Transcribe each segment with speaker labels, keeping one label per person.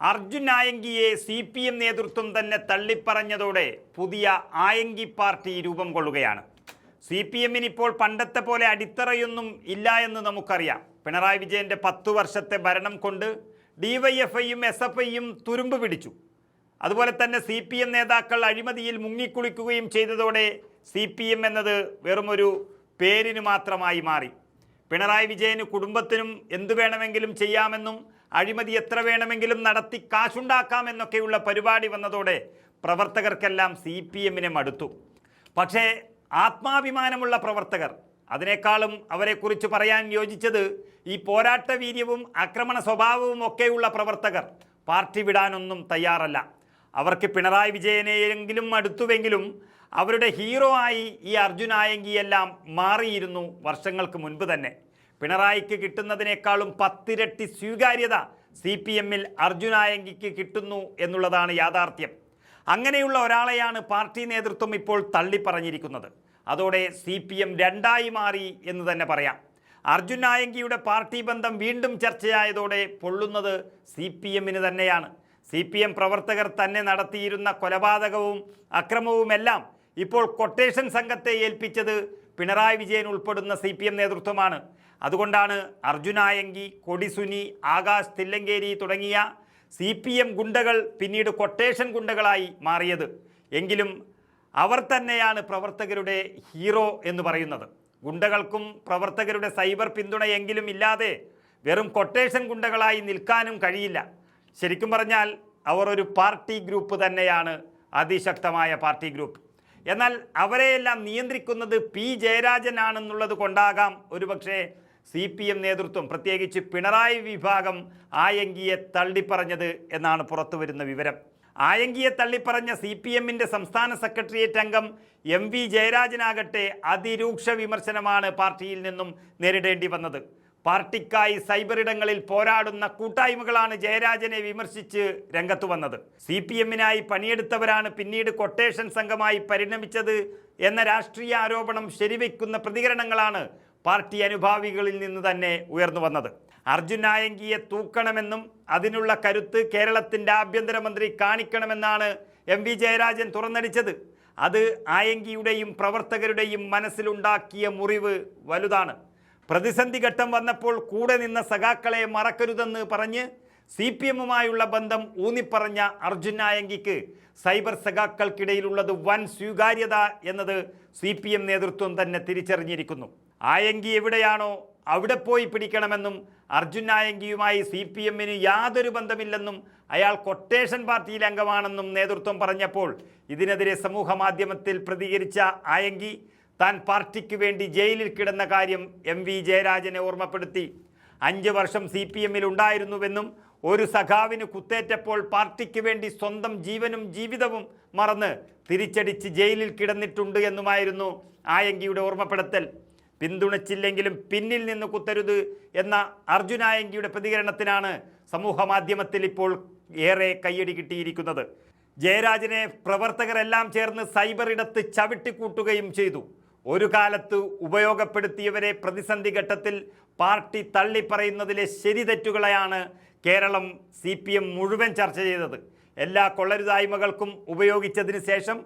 Speaker 1: Arjun ആയങ്കിയെ CPM നേതൃത്വം തന്നെ തള്ളിപ്പറഞ്ഞതോടെ പുതിയ ആയങ്കി പാർട്ടി രൂപം കൊള്ളുകയാണ്. CPMന് ഇപ്പോൾ പണ്ടത്തെ പോലെ അടിത്തറയൊന്നും ഇല്ല എന്ന് നമുക്കറിയാം. പിണറായി വിജയൻ്റെ 10 വർഷത്തെ ഭരണം കൊണ്ട് DYFIയും SFIയും തുരുമ്പ് പിടിച്ചു. അതുപോലെ തന്നെ CPM നേതാക്കൾ അഴിമതിയിൽ മുങ്ങിക്കുളിക്കുകയും ചെയ്തതോടെ CPM എന്നത് വെറുമൊരു പേരിന് മാത്രമായി മാറി. പിണറായി വിജയന് കുടുംബത്തിനും എന്തു വേണമെങ്കിലും ചെയ്യാമെന്നും അഴിമതി എത്ര വേണമെങ്കിലും നടത്തി കാശുണ്ടാക്കാമെന്നൊക്കെയുള്ള പരിപാടി വന്നതോടെ പ്രവർത്തകർക്കെല്ലാം CPMനെ മടുത്തു. പക്ഷേ ആത്മാഭിമാനമുള്ള പ്രവർത്തകർ, അതിനേക്കാളും അവരെക്കുറിച്ച് പറയാൻ യോജിച്ചത് ഈ പോരാട്ട വീര്യവും ആക്രമണ സ്വഭാവവും ഒക്കെയുള്ള പ്രവർത്തകർ പാർട്ടി വിടാനൊന്നും തയ്യാറല്ല. അവർക്ക് പിണറായി വിജയനെയെങ്കിലും അടുത്തുവെങ്കിലും അവരുടെ ഹീറോ ആയി ഈ അർജുൻ ആയങ്കിയെല്ലാം മാറിയിരുന്നു വർഷങ്ങൾക്ക് മുൻപ് തന്നെ. പിണറായിക്ക് കിട്ടുന്നതിനേക്കാളും 10 ഇരട്ടി സ്വീകാര്യത CPMൽ അർജുൻ ആയങ്കിക്ക് കിട്ടുന്നു എന്നുള്ളതാണ് യാഥാർത്ഥ്യം. അങ്ങനെയുള്ള ഒരാളെയാണ് പാർട്ടി നേതൃത്വം ഇപ്പോൾ തള്ളിപ്പറഞ്ഞിരിക്കുന്നത്. അതോടെ CPM രണ്ടായി മാറി എന്ന് തന്നെ പറയാം. അർജുൻ ആയങ്കിയുടെ പാർട്ടി ബന്ധം വീണ്ടും ചർച്ചയായതോടെ പൊള്ളുന്നത് CPMന് തന്നെയാണ്. CPM പ്രവർത്തകർ തന്നെ നടത്തിയിരുന്ന കൊലപാതകവും അക്രമവുമെല്ലാം ഇപ്പോൾ കൊട്ടേഷൻ സംഘത്തെ ഏൽപ്പിച്ചത് പിണറായി വിജയൻ ഉൾപ്പെടുന്ന CPM നേതൃത്വമാണ്. അതുകൊണ്ടാണ് അർജുൻ ആയങ്കി, കൊടിസുനി, ആകാശ് തില്ലങ്കേരി തുടങ്ങിയ CPM ഗുണ്ടകൾ പിന്നീട് കൊട്ടേഷൻ ഗുണ്ടകളായി മാറിയത്. എങ്കിലും അവർ തന്നെയാണ് പ്രവർത്തകരുടെ ഹീറോ എന്ന് പറയുന്നത്. ഗുണ്ടകൾക്കും പ്രവർത്തകരുടെ സൈബർ പിന്തുണയെങ്കിലും ഇല്ലാതെ വെറും കൊട്ടേഷൻ ഗുണ്ടകളായി നിൽക്കാനും കഴിയില്ല. ശരിക്കും പറഞ്ഞാൽ അവർ ഒരു പാർട്ടി ഗ്രൂപ്പ് തന്നെയാണ്, അതിശക്തമായ പാർട്ടി ഗ്രൂപ്പ്. എന്നാൽ അവരെയെല്ലാം നിയന്ത്രിക്കുന്നത് P ജയരാജനാണെന്നുള്ളത് കൊണ്ടാകാം ഒരുപക്ഷെ CPM നേതൃത്വം, പ്രത്യേകിച്ച് പിണറായി വിഭാഗം ആയങ്കിയെ തള്ളിപ്പറഞ്ഞത് എന്നാണ് പുറത്തു വരുന്ന വിവരം. ആയങ്കിയെ തള്ളിപ്പറഞ്ഞ CPMൻ്റെ സംസ്ഥാന സെക്രട്ടേറിയറ്റ് അംഗം MV ജയരാജനാകട്ടെ അതിരൂക്ഷ വിമർശനമാണ് പാർട്ടിയിൽ നിന്നും നേരിടേണ്ടി വന്നത്. പാർട്ടിക്കായി സൈബറിടങ്ങളിൽ പോരാടുന്ന കൂട്ടായ്മകളാണ് ജയരാജനെ വിമർശിച്ച് രംഗത്തു വന്നത്. CPMനായി പണിയെടുത്തവരാണ് പിന്നീട് കൊട്ടേഷൻ സംഘമായി പരിണമിച്ചത് എന്ന രാഷ്ട്രീയ ആരോപണം ശരിവെക്കുന്ന പ്രതികരണങ്ങളാണ് പാർട്ടി അനുഭാവികളിൽ നിന്ന് തന്നെ ഉയർന്നു വന്നത്. അർജുൻ ആയങ്കിയെ തൂക്കണമെന്നും അതിനുള്ള കരുത്ത് കേരളത്തിൻ്റെ ആഭ്യന്തരമന്ത്രി കാണിക്കണമെന്നാണ് MV ജയരാജൻ തുറന്നടിച്ചത്. അത് ആയങ്കിയുടെയും പ്രവർത്തകരുടെയും മനസ്സിലുണ്ടാക്കിയ മുറിവ് വലുതാണ്. പ്രതിസന്ധി ഘട്ടം വന്നപ്പോൾ കൂടെ നിന്ന സഖാക്കളെ മറക്കരുതെന്ന് പറഞ്ഞ് CPMുമായുള്ള ബന്ധം ഊന്നിപ്പറഞ്ഞ അർജുൻ ആയങ്കിക്ക് സൈബർ സഖാക്കൾക്കിടയിലുള്ളത് വൻ സ്വീകാര്യത എന്നത് CPM നേതൃത്വം തന്നെ തിരിച്ചറിഞ്ഞിരിക്കുന്നു. ആയങ്കി എവിടെയാണോ അവിടെ പോയി പിടിക്കണമെന്നും അർജുൻ ആയങ്കിയുമായി CPMന് യാതൊരു ബന്ധമില്ലെന്നും അയാൾ കൊട്ടേഷൻ പാർട്ടിയിലെ അംഗമാണെന്നും നേതൃത്വം പറഞ്ഞപ്പോൾ ഇതിനെതിരെ സമൂഹ മാധ്യമത്തിൽ പ്രതികരിച്ച ആയങ്കി താൻ പാർട്ടിക്ക് വേണ്ടി ജയിലിൽ കിടന്ന കാര്യം MV ജയരാജനെ ഓർമ്മപ്പെടുത്തി. 5 വർഷം CPMൽ ഉണ്ടായിരുന്നുവെന്നും ഒരു സഖാവിന് കുത്തേറ്റപ്പോൾ പാർട്ടിക്ക് വേണ്ടി സ്വന്തം ജീവനും ജീവിതവും മറന്ന് തിരിച്ചടിച്ച് ജയിലിൽ കിടന്നിട്ടുണ്ട് എന്നുമായിരുന്നു ആയങ്കിയുടെ ഓർമ്മപ്പെടുത്തൽ. പിന്തുണച്ചില്ലെങ്കിലും പിന്നിൽ നിന്ന് കുത്തരുത് എന്ന അർജുൻ ആയങ്കിയുടെ പ്രതികരണത്തിനാണ് സമൂഹ മാധ്യമത്തിൽ ഇപ്പോൾ ഏറെ കയ്യടി കിട്ടിയിരിക്കുന്നത്. ജയരാജനെ പ്രവർത്തകരെല്ലാം ചേർന്ന് സൈബർ ഇടത്ത് ചവിട്ടിക്കൂട്ടുകയും ചെയ്തു. ഒരു കാലത്ത് ഉപയോഗപ്പെടുത്തിയവരെ പ്രതിസന്ധി ഘട്ടത്തിൽ പാർട്ടി തള്ളിപ്പറയുന്നതിലെ ശരിതെറ്റുകളെയാണ് കേരളം CPM മുഴുവൻ ചർച്ച ചെയ്തത്. എല്ലാ കൊള്ളരുതായ്മകൾക്കും ഉപയോഗിച്ചതിന് ശേഷം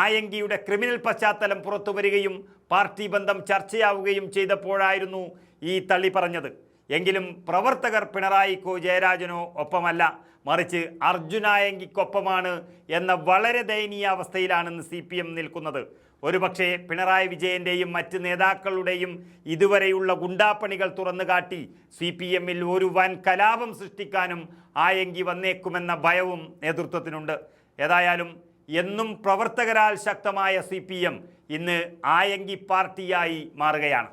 Speaker 1: ആയങ്കിയുടെ ക്രിമിനൽ പശ്ചാത്തലം പുറത്തു വരികയും പാർട്ടി ബന്ധം ചർച്ചയാവുകയും ചെയ്തപ്പോഴായിരുന്നു ഈ തള്ളി പറഞ്ഞത്. എങ്കിലും പ്രവർത്തകർ പിണറായിക്കോ ജയരാജനോ ഒപ്പമല്ല, മറിച്ച് അർജുൻ ആയങ്കിക്കൊപ്പമാണ് എന്ന വളരെ ദയനീയ അവസ്ഥയിലാണെന്ന് CPM നിൽക്കുന്നത്. ഒരുപക്ഷെ പിണറായി വിജയൻ്റെയും മറ്റ് നേതാക്കളുടെയും ഇതുവരെയുള്ള ഗുണ്ടാപ്പണികൾ തുറന്നു കാട്ടി CPMൽ ഒരു വൻ കലാപം സൃഷ്ടിക്കാനും ആയങ്കി വന്നേക്കുമെന്ന ഭയവും നേതൃത്വത്തിനുണ്ട്. ഏതായാലും എന്നും പ്രവർത്തകരാൽ ശക്തമായ CPM ഇന്ന് ആയങ്കി പാർട്ടിയായി മാറുകയാണ്.